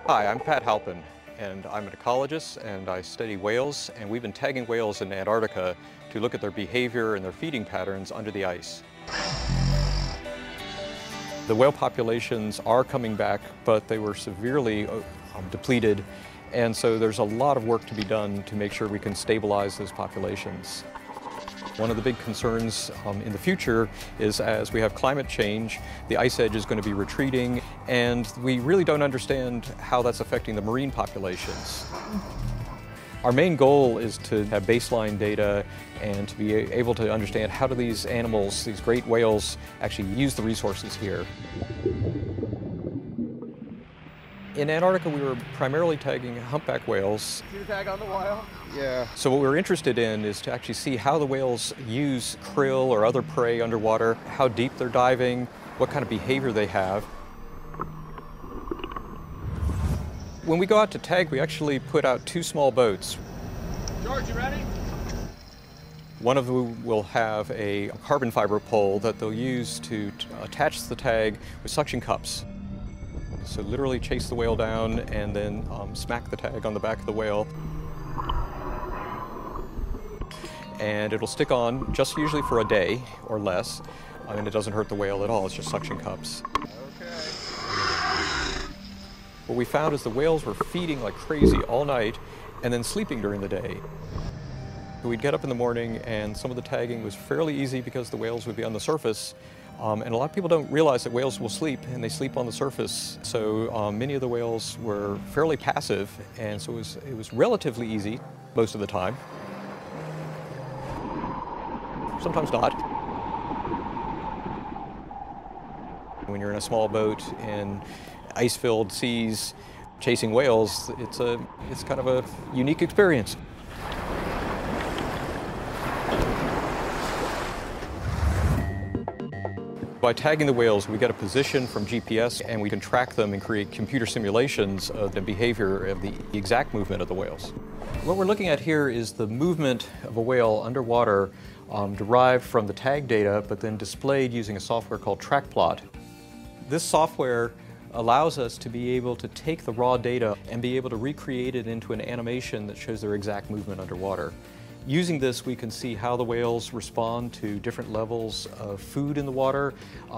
Hi, I'm Pat Halpin, and I'm an ecologist and I study whales, and we've been tagging whales in Antarctica to look at their behavior and their feeding patterns under the ice. The whale populations are coming back, but they were severely depleted, and so there's a lot of work to be done to make sure we can stabilize those populations. One of the big concerns in the future is as we have climate change, the ice edge is going to be retreating, and we really don't understand how that's affecting the marine populations. Our main goal is to have baseline data and to be able to understand how do these animals, these great whales, actually use the resources here. In Antarctica, we were primarily tagging humpback whales. See the tag on the whale? Yeah. So what we're interested in is to actually see how the whales use krill or other prey underwater, how deep they're diving, what kind of behavior they have. When we go out to tag, we actually put out two small boats. George, you ready? One of them will have a carbon fiber pole that they'll use to attach the tag with suction cups. So literally chase the whale down and then smack the tag on the back of the whale. And it'll stick on just usually for a day or less. And it doesn't hurt the whale at all, it's just suction cups. Okay. What we found is the whales were feeding like crazy all night and then sleeping during the day. We'd get up in the morning and some of the tagging was fairly easy because the whales would be on the surface. And a lot of people don't realize that whales will sleep, and they sleep on the surface. So many of the whales were fairly passive, and so it was relatively easy most of the time. Sometimes not. When you're in a small boat in ice-filled seas chasing whales, it's kind of a unique experience. By tagging the whales, we get a position from GPS and we can track them and create computer simulations of the behavior of the exact movement of the whales. What we're looking at here is the movement of a whale underwater derived from the tag data, but then displayed using a software called TrackPlot. This software allows us to be able to take the raw data and be able to recreate it into an animation that shows their exact movement underwater. Using this, we can see how the whales respond to different levels of food in the water,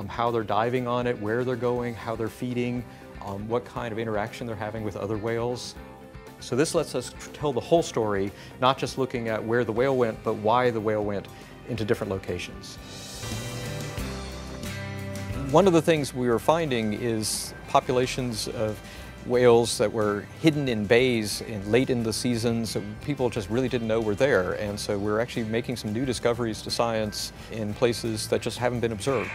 how they're diving on it, where they're going, how they're feeding, what kind of interaction they're having with other whales. So this lets us tell the whole story, not just looking at where the whale went, but why the whale went into different locations. One of the things we were finding is populations of whales that were hidden in bays late in the season, so people just really didn't know were there. And so we're actually making some new discoveries to science in places that just haven't been observed.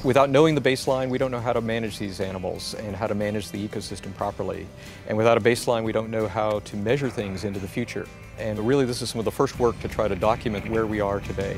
Without knowing the baseline, we don't know how to manage these animals and how to manage the ecosystem properly. And without a baseline, we don't know how to measure things into the future. And really, this is some of the first work to try to document where we are today.